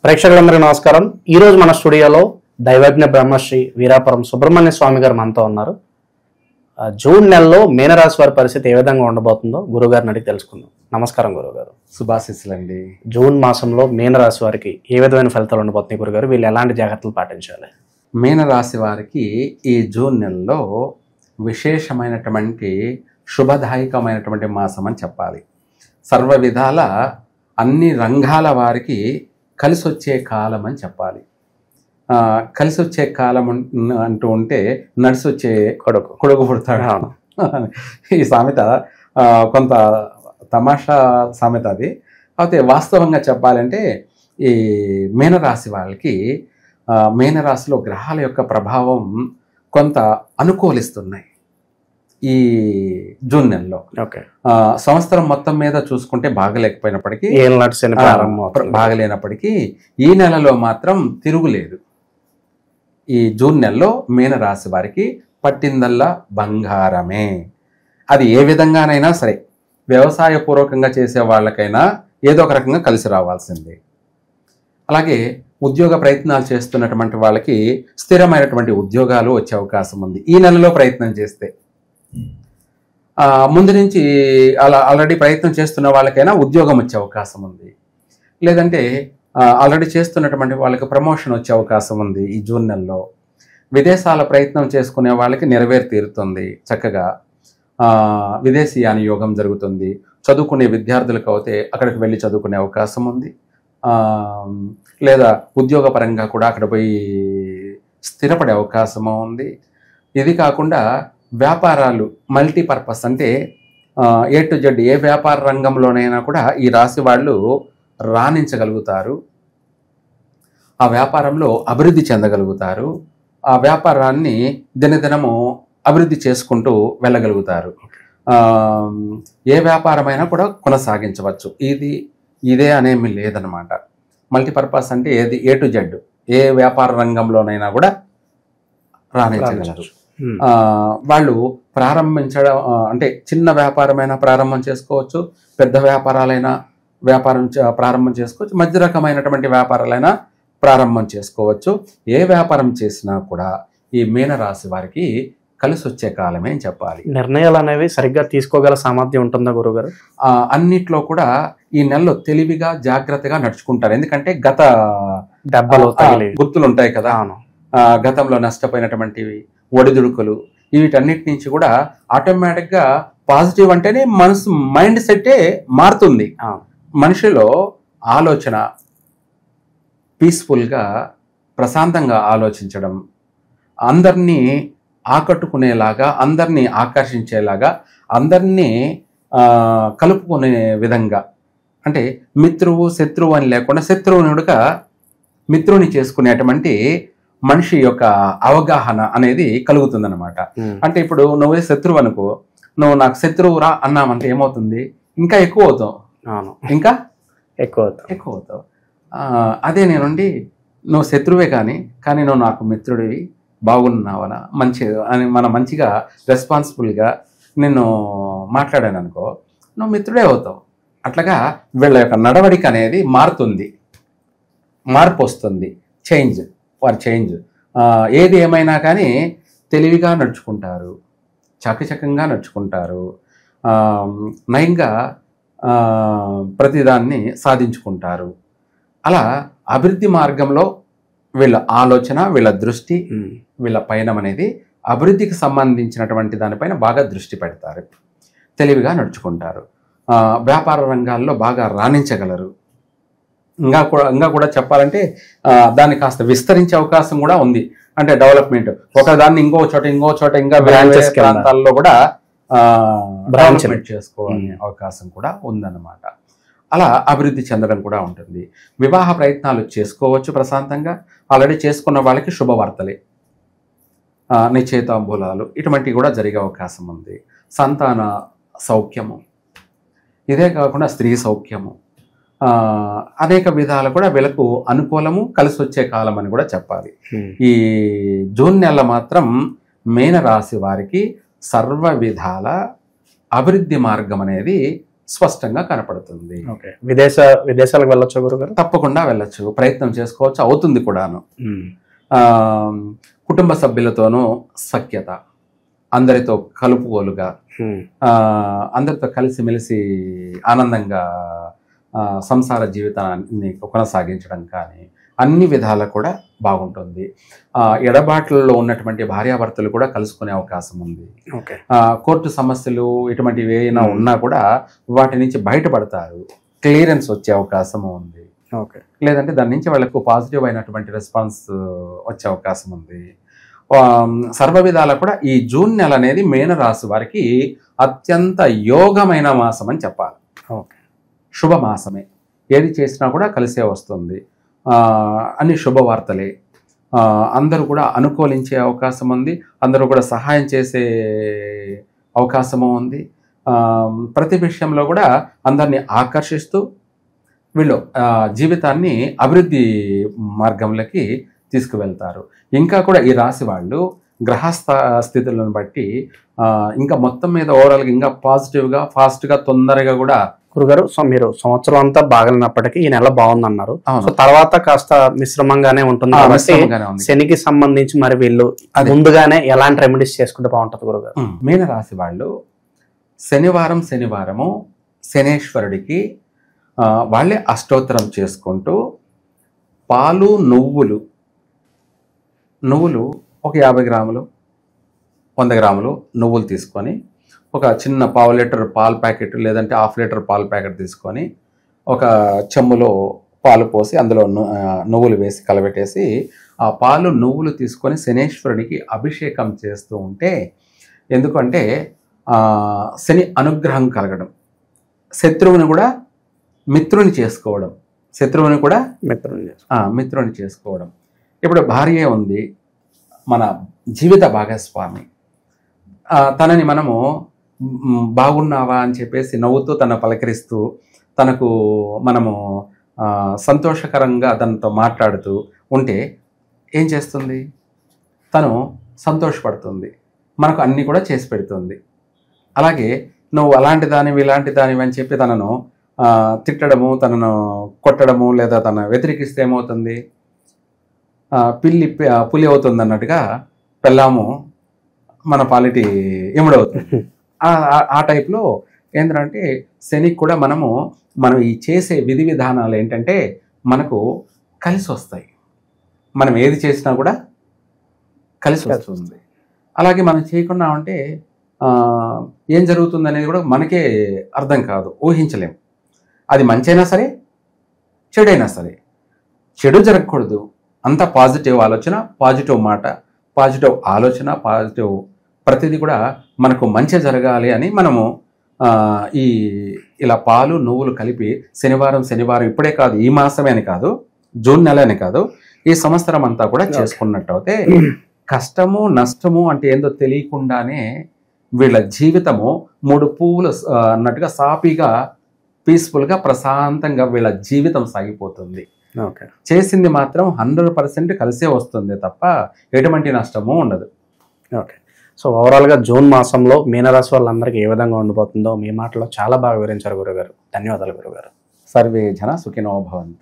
ప్రేక్షకులందరికీ నమస్కారం. ఈ రోజు మన స్టూడియోలో దైవజ్ఞ బ్రహ్మశ్రీ వీరాపురం సుబ్రహ్మణ్య స్వామి గారు మనతో ఉన్నారు. జూన్ నెలలో మీనరాశి వారి పరిస్థితి ఏ విధంగా ఉండబోతుందో గురుగారిని అడిగి తెలుసుకుందాం. నమస్కారం గురుగారు. శుభాశీస్సులండి. జూన్ మాసంలో మీనరాశి వారికి ఏ విధమైన ఫలితాలు ఉండబోతున్నాయి గురుగారు? వీళ్ళు ఎలాంటి జాగ్రత్తలు పాటించాలి? మీనరాశి వారికి ఈ జూన్ నెలలో విశేషమైనటువంటి శుభదాయకమైనటువంటి మాసం అని చెప్పాలి. సర్వ విధాల అన్ని రంగాల వారికి కలిసి వచ్చే కాలం అని చెప్పాలి. కలిసి వచ్చే కాలం అంటూ ఉంటే నడిసి వచ్చే కొడుకు పుడతాడు. ఈ సామెత కొంత తమాషా సామెత అది. అయితే వాస్తవంగా చెప్పాలంటే ఈ మీనరాశి వాళ్ళకి మీనరాశిలో గ్రహాల యొక్క ప్రభావం కొంత అనుకూలిస్తున్నాయి ఈ జూన్ నెలలో. సంవత్సరం మొత్తం మీద చూసుకుంటే బాగలేకపోయినప్పటికీ బాగలేనప్పటికీ ఈ నెలలో మాత్రం తిరుగులేదు. ఈ జూన్ నెలలో మీనరాశి వారికి పట్టిందల్లా బంగారమే. అది ఏ విధంగానైనా సరే, వ్యవసాయ పూర్వకంగా చేసే వాళ్ళకైనా ఏదో ఒక రకంగా కలిసి రావాల్సిందే. అలాగే ఉద్యోగ ప్రయత్నాలు చేస్తున్నటువంటి వాళ్ళకి స్థిరమైనటువంటి ఉద్యోగాలు వచ్చే అవకాశం ఉంది ఈ నెలలో ప్రయత్నం చేస్తే. ముందు నుంచి అలా ఆల్రెడీ ప్రయత్నం చేస్తున్న వాళ్ళకైనా ఉద్యోగం వచ్చే అవకాశం ఉంది. లేదంటే ఆల్రెడీ చేస్తున్నటువంటి వాళ్ళకి ప్రమోషన్ వచ్చే అవకాశం ఉంది ఈ జూన్ నెలలో. విదేశాల ప్రయత్నం చేసుకునే వాళ్ళకి నెరవేరు తీరుతుంది. చక్కగా విదేశీయాన యోగం జరుగుతుంది. చదువుకునే విద్యార్థులకు అయితే అక్కడికి వెళ్ళి చదువుకునే అవకాశం ఉంది. లేదా ఉద్యోగపరంగా కూడా అక్కడ పోయి స్థిరపడే అవకాశం ఉంది. ఇది కాకుండా వ్యాపారాలు మల్టీపర్పస్ అంటే ఏ టు జెడ్ ఏ వ్యాపార రంగంలోనైనా కూడా ఈ రాశి వాళ్ళు రాణించగలుగుతారు. ఆ వ్యాపారంలో అభివృద్ధి చెందగలుగుతారు. ఆ వ్యాపారాన్ని దినదినము అభివృద్ధి చేసుకుంటూ వెళ్ళగలుగుతారు. ఏ వ్యాపారమైనా కూడా కొనసాగించవచ్చు. ఇదే అనేమి లేదనమాట. మల్టీపర్పస్ అంటే ఏది ఏ టు జెడ్ ఏ వ్యాపార రంగంలోనైనా కూడా రాణించగలరు. వాళ్ళు ప్రారంభించడం అంటే చిన్న వ్యాపారమైనా ప్రారంభం చేసుకోవచ్చు, పెద్ద వ్యాపారాలైనా ప్రారంభం చేసుకోవచ్చు, మధ్య రకమైనటువంటి వ్యాపారాలైనా ప్రారంభం చేసుకోవచ్చు. ఏ వ్యాపారం చేసినా కూడా ఈ మీనరాశి వారికి కలిసి వచ్చే కాలమే అని చెప్పాలి. నిర్ణయాలు అనేవి సరిగ్గా తీసుకోగల సామర్థ్యం ఉంటుందా గురుగారు? అన్నిట్లో కూడా ఈ నెలలో తెలివిగా జాగ్రత్తగా నడుచుకుంటారు. ఎందుకంటే గత గుర్తులు ఉంటాయి కదా, గతంలో నష్టపోయినటువంటివి, ఒడిదుడుకులు, వీటన్నిటి నుంచి కూడా ఆటోమేటిక్గా పాజిటివ్ అంటేనే మైండ్ సెట్టే మారుతుంది. మనిషిలో ఆలోచన పీస్ఫుల్గా ప్రశాంతంగా ఆలోచించడం, అందరినీ ఆకట్టుకునేలాగా, అందరినీ ఆకర్షించేలాగా, అందరినీ కలుపుకునే విధంగా, అంటే మిత్రువు శత్రువు అని లేకుండా శత్రువునుడుగా మిత్రుని చేసుకునేటువంటి మనిషి యొక్క అవగాహన అనేది కలుగుతుందన్నమాట. అంటే ఇప్పుడు నువ్వే శత్రువు అనుకో, నువ్వు నాకు శత్రువు రా అన్నామంటే ఏమవుతుంది? ఇంకా ఎక్కువ అవుతావు. ఇంకా ఎక్కువ అవుతావు. అదే నేనుండి నువ్వు శత్రువే కానీ నువ్వు నాకు మిత్రుడివి, బాగున్నావనా, మంచి అని మనం మంచిగా రెస్పాన్సిబుల్గా నిన్ను మాట్లాడాను అనుకో, నువ్వు మిత్రుడే అవుతావు. అట్లాగా వీళ్ళ యొక్క నడవడిక అనేది మారుతుంది, మార్పు వస్తుంది, చేంజ్. ఏది ఏమైనా కానీ తెలివిగా నడుచుకుంటారు, చకచకంగా నడుచుకుంటారు, నయంగా ప్రతిదాన్ని సాధించుకుంటారు. అలా అభివృద్ధి మార్గంలో వీళ్ళ ఆలోచన, వీళ్ళ దృష్టి, వీళ్ళ పయనం అనేది అభివృద్ధికి సంబంధించినటువంటి దానిపైన బాగా దృష్టి పెడతారు. తెలివిగా నడుచుకుంటారు. వ్యాపార రంగాల్లో బాగా రాణించగలరు. ఇంకా కూడా చెప్పాలంటే దాన్ని కాస్త విస్తరించే అవకాశం కూడా ఉంది. అంటే డెవలప్మెంట్, ఒక దాన్ని ఇంకో చోట ఇంకా ప్రాంతాల్లో కూడా డెవలప్మెంట్ చేసుకోవాలనే అవకాశం కూడా ఉందన్నమాట. అలా అభివృద్ధి చెందడం కూడా ఉంటుంది. వివాహ ప్రయత్నాలు చేసుకోవచ్చు ప్రశాంతంగా. ఆల్రెడీ చేసుకున్న వాళ్ళకి శుభవార్తలే, నిశ్చయితాంబూలాలు ఇటువంటివి కూడా జరిగే అవకాశం ఉంది. సంతాన సౌఖ్యము, ఇదే కాకుండా స్త్రీ సౌఖ్యము, అనేక విధాలు కూడా వీళ్ళకు అనుకూలము, కలిసి వచ్చే కాలం అని కూడా చెప్పాలి. ఈ జూన్ నెల మాత్రం మీనరాశి వారికి సర్వ విధాల అభివృద్ధి మార్గం అనేది స్పష్టంగా కనపడుతుంది. ఓకే. విదేశాలకు వెళ్ళొచ్చా గురుగారు? తప్పకుండా వెళ్ళొచ్చు, ప్రయత్నం చేసుకోవచ్చు, అవుతుంది కూడాను. ఆ, కుటుంబ సభ్యులతోనూ సఖ్యత, అందరితో కలుపుకోలుగా, అందరితో కలిసిమెలిసి ఆనందంగా సంసార జీవితాన్ని కొనసాగించడం కానీ అన్ని విధాలా కూడా బాగుంటుంది. ఎడబాట్లలో ఉన్నటువంటి భార్యాభర్తలు కూడా కలుసుకునే అవకాశం ఉంది. కోర్టు సమస్యలు ఇటువంటివి ఏమైనా ఉన్నా కూడా వాటి నుంచి బయటపడతారు, క్లియరెన్స్ వచ్చే అవకాశం ఉంది. లేదంటే దాని నుంచి వాళ్ళకు పాజిటివ్ అయినటువంటి రెస్పాన్స్ వచ్చే అవకాశం ఉంది. సర్వ విధాలా కూడా ఈ జూన్ నెల అనేది మీనరాశి వారికి అత్యంత యోగమైన మాసం అని చెప్పాలి. శుభ మాసమే, ఏది చేసినా కూడా కలిసే వస్తుంది. అన్ని శుభవార్తలే, అందరూ కూడా అనుకూలించే అవకాశం ఉంది, అందరూ కూడా సహాయం చేసే అవకాశము ఉంది. ప్రతి విషయంలో కూడా అందరినీ ఆకర్షిస్తూ వీళ్ళు జీవితాన్ని అభివృద్ధి మార్గంలోకి తీసుకువెళ్తారు. ఇంకా కూడా ఈ రాశి వాళ్ళు గ్రహస్థ స్థితులను బట్టి ఇంకా మొత్తం మీద ఓవరాల్గా ఇంకా పాజిటివ్గా, ఫాస్ట్గా, తొందరగా కూడా. గురుగారు, సో మీరు సంవత్సరం అంతా బాగలేనప్పటికీ ఈ నెల బాగుందన్నారు. సో తర్వాత కాస్త మిశ్రమంగానే ఉంటుంది కాబట్టి శనికి సంబంధించి మరి వీళ్ళు ముందుగానే ఎలాంటి రెమెడీస్ చేసుకుంటే బాగుంటుంది గురుగారు? మీన రాశి వాళ్ళు శనివారము శనేశ్వరుడికి వాళ్ళే అష్టోత్తరం చేసుకుంటూ పాలు, నువ్వులు ఒక 50 గ్రాములు, 100 గ్రాములు నువ్వులు తీసుకొని ఒక చిన్న పావు లీటర్ పాల ప్యాకెట్ లేదంటే హాఫ్ లీటర్ పాల ప్యాకెట్ తీసుకొని ఒక చెమ్ములో పాలు పోసి అందులో నువ్వులు వేసి కలబెట్టేసి ఆ పాలు, నువ్వులు తీసుకొని శనేశ్వరుడికి అభిషేకం చేస్తూ ఉంటే, ఎందుకంటే శని అనుగ్రహం కలగడం, శత్రువుని కూడా మిత్రుని చేసుకోవడం, మిత్రుని చేసుకోవడం. ఇప్పుడు భార్య ఉంది, మన జీవిత భాగస్వామి, తనని మనము బాగున్నావా అని చెప్పేసి నవ్వుతూ తన పలకరిస్తూ తనకు మనము సంతోషకరంగా తనతో మాట్లాడుతూ ఉంటే ఏం చేస్తుంది? తను సంతోషపడుతుంది, మనకు అన్నీ కూడా చేసి పెడుతుంది. అలాగే నువ్వు అలాంటి దానివి ఇలాంటి దానివి అని చెప్పి తనను తిట్టడము, తనను కొట్టడము లేదా తన వ్యతిరేకిస్తే ఏమవుతుంది? పిల్లి పులి అవుతుంది అన్నట్టుగా పెళ్ళాము మన పాలిటి ఎముడవుతుంది. ఆ టైప్లో ఏంటంటే శనికి కూడా మనం ఈ చేసే విధి విధానాలు ఏంటంటే మనకు కలిసి వస్తాయి. మనం ఏది చేసినా కూడా కలిసి వస్తుంది. అలాగే మనం చేయకుండా ఉంటే ఏం జరుగుతుంది అనేది కూడా మనకే అర్థం కాదు, ఊహించలేం. అది మంచైనా సరే, చెడైనా సరే. చెడు జరగకూడదు, అంత పాజిటివ్ ఆలోచన, పాజిటివ్ మాట, పాజిటివ్ ఆలోచన, పాజిటివ్ ప్రతిదీ కూడా మనకు మంచి జరగాలి అని మనము ఇలా పాలు, నువ్వులు కలిపి శనివారం ఇప్పుడే కాదు, ఈ మాసమే అని కాదు, జూన్ నెల అని కాదు, ఈ సంవత్సరం అంతా కూడా చేసుకున్నట్టు అయితే కష్టము నష్టము అంటే ఏందో తెలియకుండానే వీళ్ళ జీవితము 3 పువ్వులు అన్నట్టుగా సాఫీగా, పీస్ఫుల్గా, ప్రశాంతంగా వీళ్ళ జీవితం సాగిపోతుంది. చేసింది మాత్రం 100% కలిసే వస్తుంది తప్ప ఎటువంటి నష్టము ఉండదు. ఓకే. సో ఓవరాల్గా జూన్ మాసంలో మీనరాశి వాళ్ళందరికీ ఏ విధంగా ఉండిపోతుందో మీ మాటలో చాలా బాగా వివరించారు గురుగారు. ధన్యవాదాలు గురుగారు. సర్వే జన సుఖినో భవంతు.